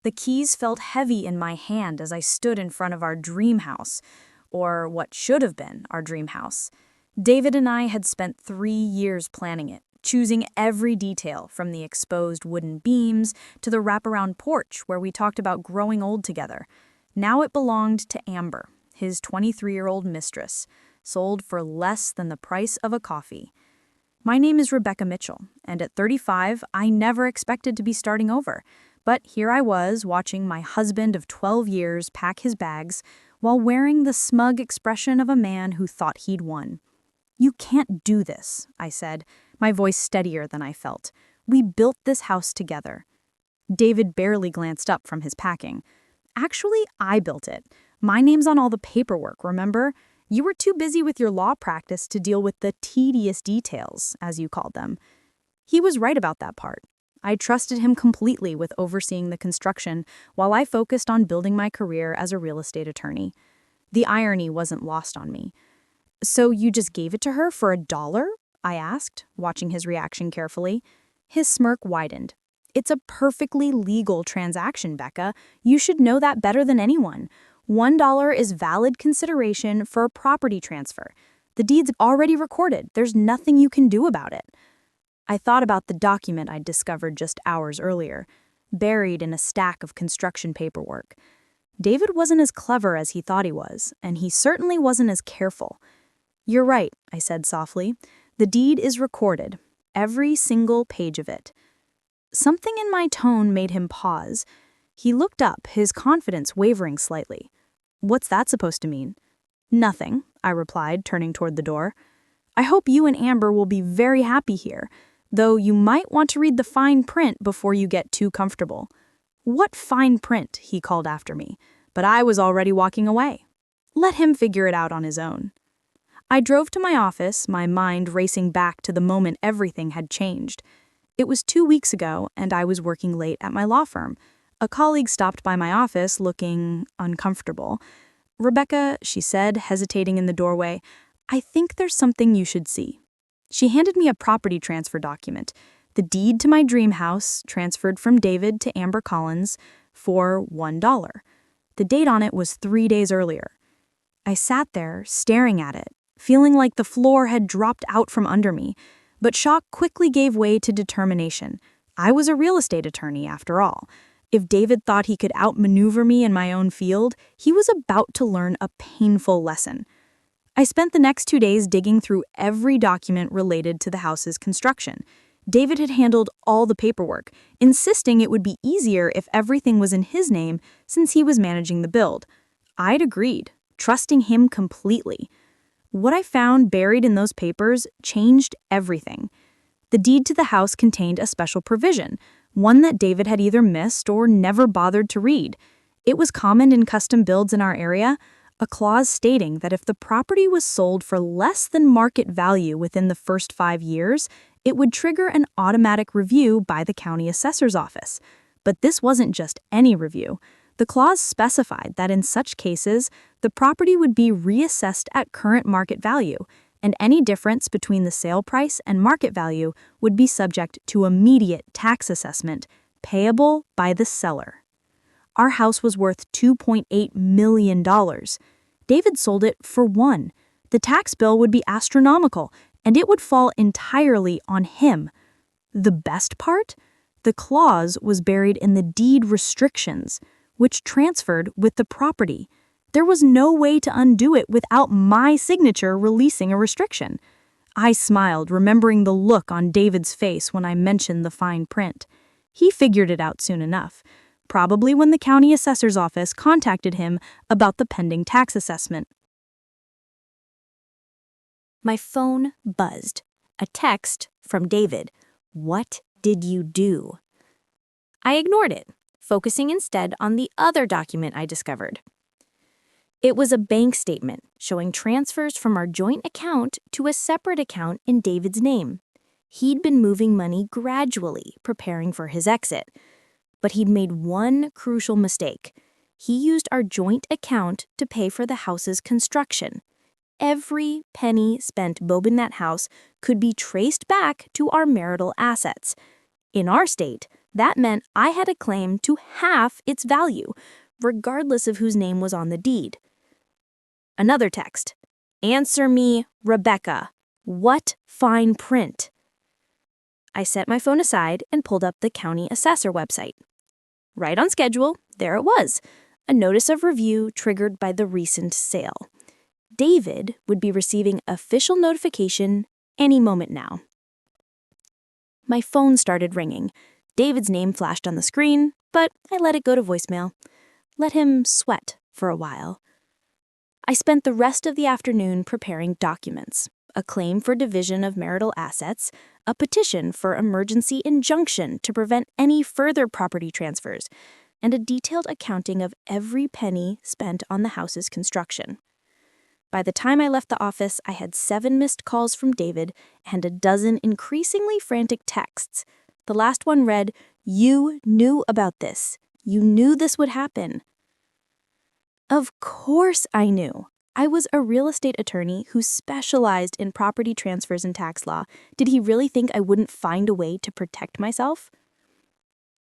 The keys felt heavy in my hand as I stood in front of our dream house, or what should have been our dream house. David and I had spent 3 years planning it, choosing every detail from the exposed wooden beams to the wraparound porch where we talked about growing old together. Now it belonged to Amber, his 23-year-old mistress, sold for less than the price of a coffee. My name is Rebecca Mitchell, and at 35, I never expected to be starting over. But here I was, watching my husband of 12 years pack his bags while wearing the smug expression of a man who thought he'd won. "You can't do this," I said, my voice steadier than I felt. "We built this house together." David barely glanced up from his packing. "Actually, I built it. My name's on all the paperwork, remember? You were too busy with your law practice to deal with the tedious details, as you called them." He was right about that part. I trusted him completely with overseeing the construction while I focused on building my career as a real estate attorney. The irony wasn't lost on me. "So you just gave it to her for $1?" I asked, watching his reaction carefully. His smirk widened. "It's a perfectly legal transaction, Becca. You should know that better than anyone. $1 is valid consideration for a property transfer. The deed's already recorded. There's nothing you can do about it." I thought about the document I'd discovered just hours earlier, buried in a stack of construction paperwork. David wasn't as clever as he thought he was, and he certainly wasn't as careful. "You're right," I said softly. "The deed is recorded, every single page of it." Something in my tone made him pause. He looked up, his confidence wavering slightly. "What's that supposed to mean?" "Nothing," I replied, turning toward the door. "I hope you and Amber will be very happy here, though you might want to read the fine print before you get too comfortable." "What fine print?" he called after me, but I was already walking away. Let him figure it out on his own. I drove to my office, my mind racing back to the moment everything had changed. It was 2 weeks ago, and I was working late at my law firm. A colleague stopped by my office looking uncomfortable. "Rebecca," she said, hesitating in the doorway, "I think there's something you should see." She handed me a property transfer document, the deed to my dream house, transferred from David to Amber Collins, for $1. The date on it was 3 days earlier. I sat there, staring at it, feeling like the floor had dropped out from under me, but shock quickly gave way to determination. I was a real estate attorney, after all. If David thought he could outmaneuver me in my own field, he was about to learn a painful lesson. I spent the next 2 days digging through every document related to the house's construction. David had handled all the paperwork, insisting it would be easier if everything was in his name since he was managing the build. I'd agreed, trusting him completely. What I found buried in those papers changed everything. The deed to the house contained a special provision, one that David had either missed or never bothered to read. It was common in custom builds in our area, a clause stating that if the property was sold for less than market value within the first 5 years, it would trigger an automatic review by the county assessor's office. But this wasn't just any review. The clause specified that in such cases, the property would be reassessed at current market value, and any difference between the sale price and market value would be subject to immediate tax assessment, payable by the seller. Our house was worth $2.8 million. David sold it for $1 million. The tax bill would be astronomical, and it would fall entirely on him. The best part? The clause was buried in the deed restrictions, which transferred with the property. There was no way to undo it without my signature releasing a restriction. I smiled, remembering the look on David's face when I mentioned the fine print. He figured it out soon enough, probably when the county assessor's office contacted him about the pending tax assessment. My phone buzzed. A text from David. "What did you do?" I ignored it, focusing instead on the other document I discovered. It was a bank statement showing transfers from our joint account to a separate account in David's name. He'd been moving money gradually, preparing for his exit. But he'd made one crucial mistake. He used our joint account to pay for the house's construction. Every penny spent building that house could be traced back to our marital assets. In our state, That meant I had a claim to half its value, regardless of whose name was on the deed. Another text. Answer me, Rebecca. What fine print? I set my phone aside and pulled up the county assessor website. Right on schedule, there it was, a notice of review triggered by the recent sale. David would be receiving official notification any moment now. My phone started ringing. David's name flashed on the screen, but I let it go to voicemail. Let him sweat for a while. I spent the rest of the afternoon preparing documents, a claim for division of marital assets, a petition for emergency injunction to prevent any further property transfers, and a detailed accounting of every penny spent on the house's construction. By the time I left the office, I had 7 missed calls from David and a dozen increasingly frantic texts. The last one read, "You knew about this. You knew this would happen." Of course I knew. I was a real estate attorney who specialized in property transfers and tax law. Did he really think I wouldn't find a way to protect myself?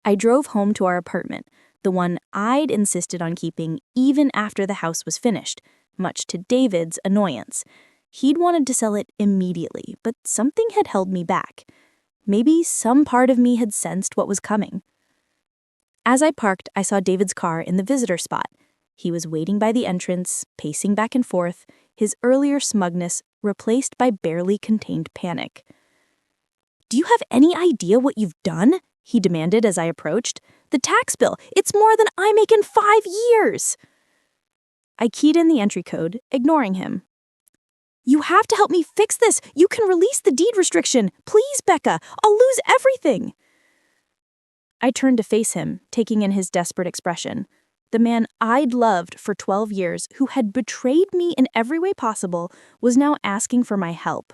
I drove home to our apartment, the one I'd insisted on keeping even after the house was finished, much to David's annoyance. He'd wanted to sell it immediately, but something had held me back. Maybe some part of me had sensed what was coming. As I parked, I saw David's car in the visitor spot. He was waiting by the entrance, pacing back and forth, his earlier smugness replaced by barely contained panic. "Do you have any idea what you've done?" he demanded as I approached. "The tax bill, it's more than I make in 5 years!" I keyed in the entry code, ignoring him. "You have to help me fix this. You can release the deed restriction. Please, Becca. I'll lose everything." I turned to face him, taking in his desperate expression. The man I'd loved for 12 years, who had betrayed me in every way possible, was now asking for my help.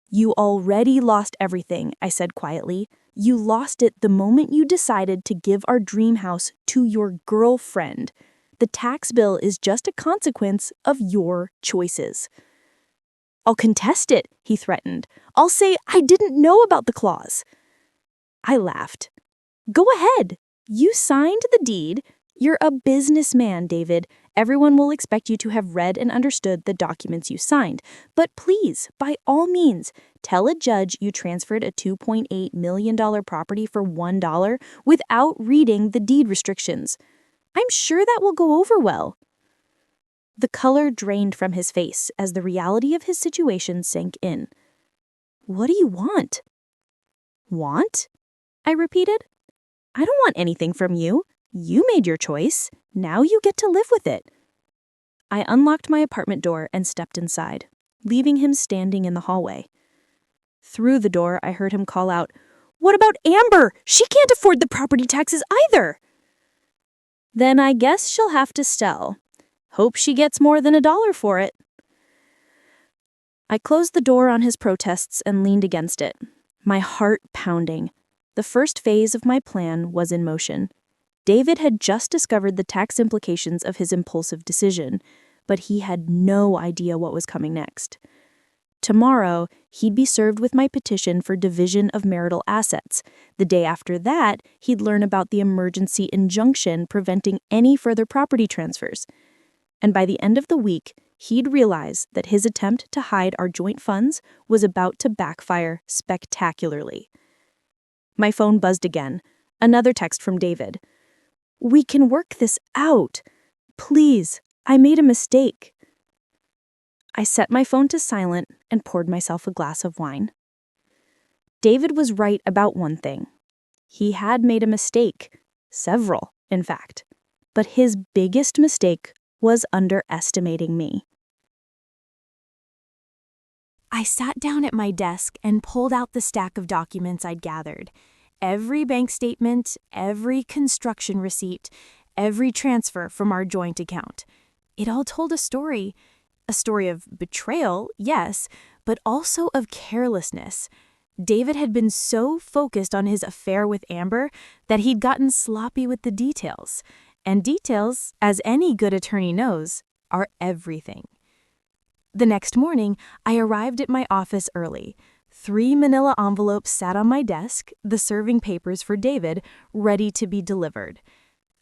"You already lost everything," I said quietly. "You lost it the moment you decided to give our dream house to your girlfriend. The tax bill is just a consequence of your choices." "I'll contest it," he threatened. "I'll say I didn't know about the clause." I laughed. "Go ahead. You signed the deed. You're a businessman, David. Everyone will expect you to have read and understood the documents you signed. But please, by all means, tell a judge you transferred a $2.8 million property for $1 without reading the deed restrictions. I'm sure that will go over well." The color drained from his face as the reality of his situation sank in. "What do you want?" "Want?" I repeated. "I don't want anything from you. You made your choice. Now you get to live with it." I unlocked my apartment door and stepped inside, leaving him standing in the hallway. Through the door, I heard him call out, "What about Amber? She can't afford the property taxes either." "Then I guess she'll have to sell. Hope she gets more than $1 for it." I closed the door on his protests and leaned against it, my heart pounding. The first phase of my plan was in motion. David had just discovered the tax implications of his impulsive decision, but he had no idea what was coming next. Tomorrow, he'd be served with my petition for division of marital assets. The day after that, he'd learn about the emergency injunction preventing any further property transfers. And by the end of the week, he'd realize that his attempt to hide our joint funds was about to backfire spectacularly. My phone buzzed again. Another text from David. "We can work this out. Please, I made a mistake." I set my phone to silent and poured myself a glass of wine. David was right about one thing. He had made a mistake. Several, in fact. But his biggest mistake was underestimating me. I sat down at my desk and pulled out the stack of documents I'd gathered. Every bank statement, every construction receipt, every transfer from our joint account. It all told a story of betrayal, yes, but also of carelessness. David had been so focused on his affair with Amber that he'd gotten sloppy with the details. And details, as any good attorney knows, are everything. The next morning, I arrived at my office early. 3 manila envelopes sat on my desk, the serving papers for David, ready to be delivered.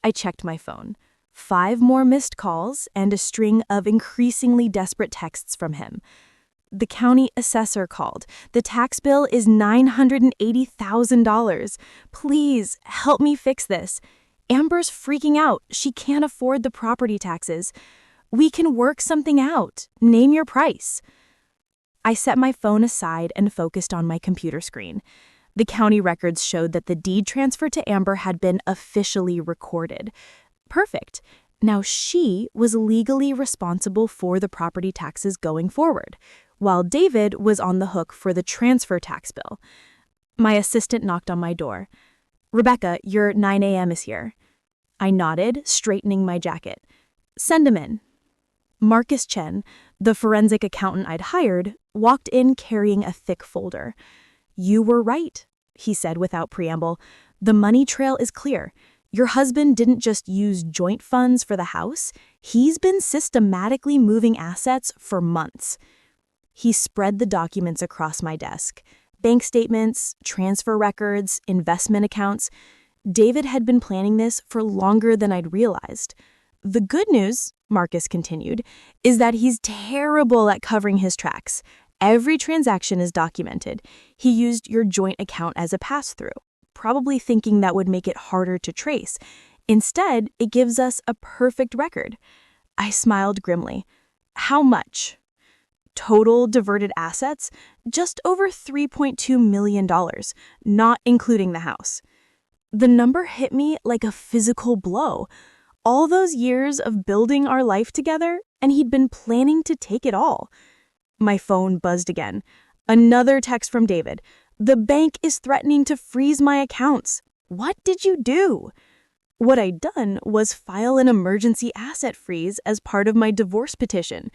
I checked my phone. 5 more missed calls and a string of increasingly desperate texts from him. The county assessor called. The tax bill is $980,000. Please, help me fix this. Amber's freaking out. She can't afford the property taxes. We can work something out. Name your price. I set my phone aside and focused on my computer screen. The county records showed that the deed transfer to Amber had been officially recorded. Perfect. Now she was legally responsible for the property taxes going forward, while David was on the hook for the transfer tax bill. My assistant knocked on my door. "Rebecca, your 9 a.m. is here." I nodded, straightening my jacket. "Send him in." Marcus Chen, the forensic accountant I'd hired, walked in carrying a thick folder. "You were right," he said without preamble. "The money trail is clear. Your husband didn't just use joint funds for the house. He's been systematically moving assets for months." He spread the documents across my desk. Bank statements, transfer records, investment accounts. David had been planning this for longer than I'd realized. "The good news," Marcus continued, "is that he's terrible at covering his tracks. Every transaction is documented. He used your joint account as a pass-through, probably thinking that would make it harder to trace. Instead, it gives us a perfect record." I smiled grimly. "How much?" "Total diverted assets? Just over $3.2 million, not including the house." The number hit me like a physical blow. All those years of building our life together, and he'd been planning to take it all. My phone buzzed again. Another text from David. "The bank is threatening to freeze my accounts. What did you do?" What I'd done was file an emergency asset freeze as part of my divorce petition.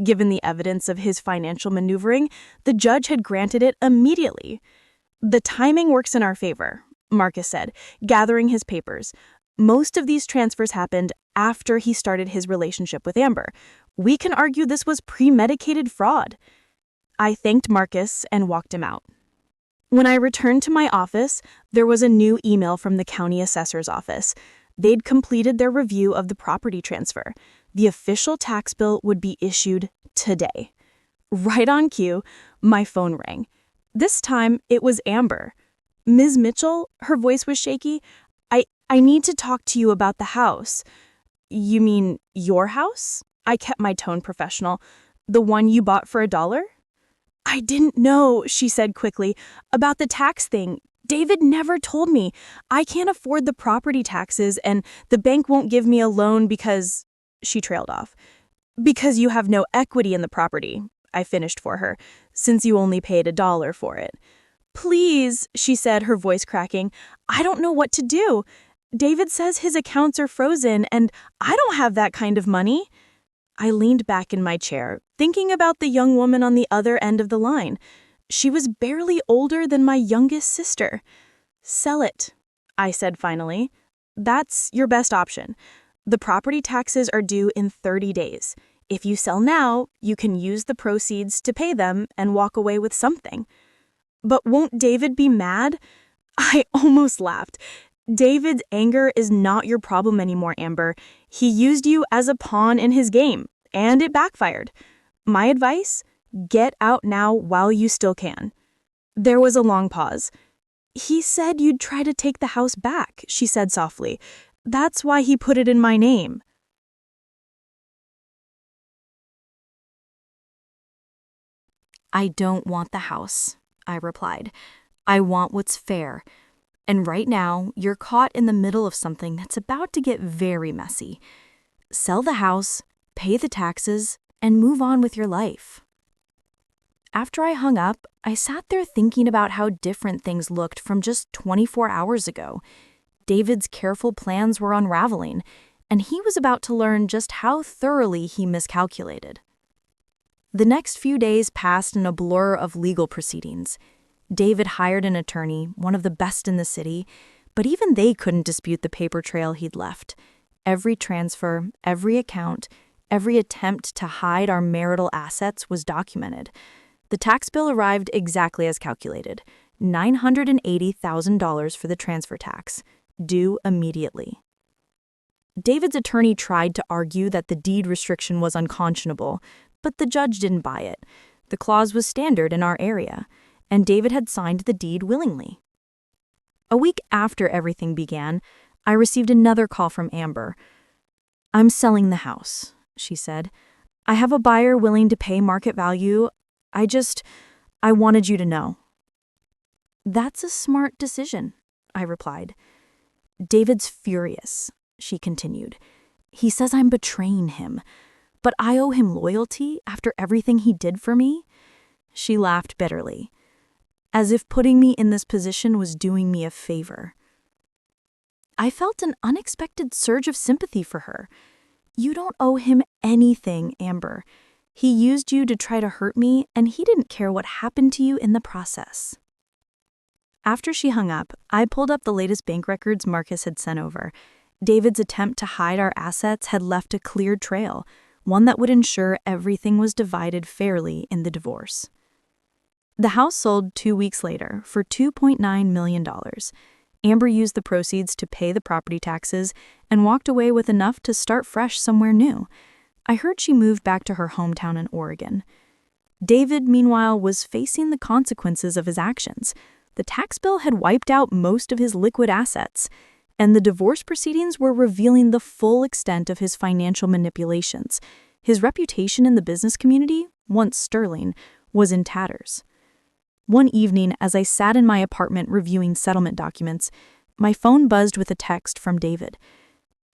Given the evidence of his financial maneuvering, the judge had granted it immediately. "The timing works in our favor," Marcus said, gathering his papers. "Most of these transfers happened after he started his relationship with Amber. We can argue this was premeditated fraud." I thanked Marcus and walked him out. When I returned to my office, there was a new email from the county assessor's office. They'd completed their review of the property transfer. The official tax bill would be issued today. Right on cue, my phone rang. This time, it was Amber. "Ms. Mitchell," her voice was shaky, I need to talk to you about the house." "You mean your house?" I kept my tone professional. "The one you bought for $1?" "I didn't know," she said quickly, "about the tax thing. David never told me. I can't afford the property taxes, and the bank won't give me a loan because—" She trailed off. "Because you have no equity in the property," I finished for her, "since you only paid $1 for it." "Please," she said, her voice cracking, "I don't know what to do. David says his accounts are frozen, and I don't have that kind of money." I leaned back in my chair, thinking about the young woman on the other end of the line. She was barely older than my youngest sister. "Sell it," I said finally. "That's your best option. The property taxes are due in 30 days. If you sell now, you can use the proceeds to pay them and walk away with something." "But won't David be mad?" I almost laughed. "David's anger is not your problem anymore, Amber. He used you as a pawn in his game, and it backfired. My advice? Get out now while you still can." There was a long pause. "He said you'd try to take the house back," she said softly. "That's why he put it in my name." "I don't want the house," I replied. "I want what's fair. And right now, you're caught in the middle of something that's about to get very messy. Sell the house, pay the taxes, and move on with your life." After I hung up, I sat there thinking about how different things looked from just 24 hours ago. David's careful plans were unraveling, and he was about to learn just how thoroughly he miscalculated. The next few days passed in a blur of legal proceedings. David hired an attorney, one of the best in the city, but even they couldn't dispute the paper trail he'd left. Every transfer, every account, every attempt to hide our marital assets was documented. The tax bill arrived exactly as calculated, $980,000 for the transfer tax, due immediately. David's attorney tried to argue that the deed restriction was unconscionable, but the judge didn't buy it. The clause was standard in our area, and David had signed the deed willingly. A week after everything began, I received another call from Amber. "I'm selling the house," she said. "I have a buyer willing to pay market value. I wanted you to know." "That's a smart decision," I replied. "David's furious," she continued. "He says I'm betraying him, but I owe him loyalty after everything he did for me." She laughed bitterly, as if putting me in this position was doing me a favor. I felt an unexpected surge of sympathy for her. "You don't owe him anything, Amber. He used you to try to hurt me, and he didn't care what happened to you in the process." After she hung up, I pulled up the latest bank records Marcus had sent over. David's attempt to hide our assets had left a clear trail, one that would ensure everything was divided fairly in the divorce. The house sold 2 weeks later for $2.9 million. Amber used the proceeds to pay the property taxes and walked away with enough to start fresh somewhere new. I heard she moved back to her hometown in Oregon. David, meanwhile, was facing the consequences of his actions. The tax bill had wiped out most of his liquid assets, and the divorce proceedings were revealing the full extent of his financial manipulations. His reputation in the business community, once sterling, was in tatters. One evening, as I sat in my apartment reviewing settlement documents, my phone buzzed with a text from David.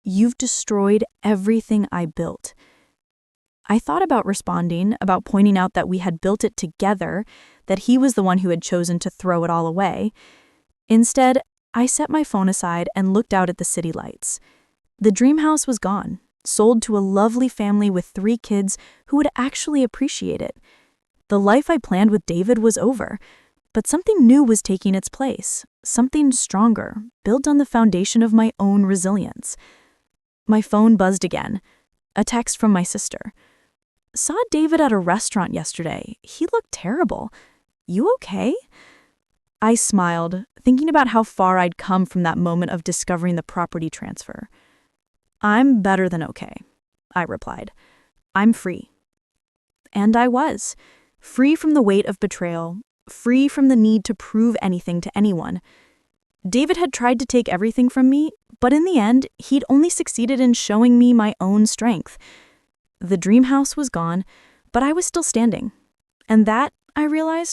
"You've destroyed everything I built." I thought about responding, about pointing out that we had built it together, that he was the one who had chosen to throw it all away. Instead, I set my phone aside and looked out at the city lights. The dream house was gone, sold to a lovely family with 3 kids who would actually appreciate it. The life I planned with David was over, but something new was taking its place, something stronger, built on the foundation of my own resilience. My phone buzzed again. A text from my sister. "Saw David at a restaurant yesterday. He looked terrible. You okay?" I smiled, thinking about how far I'd come from that moment of discovering the property transfer. "I'm better than okay," I replied. "I'm free." And I was. Free from the weight of betrayal, free from the need to prove anything to anyone. David had tried to take everything from me, but in the end, he'd only succeeded in showing me my own strength. The dream house was gone, but I was still standing. And that, I realized,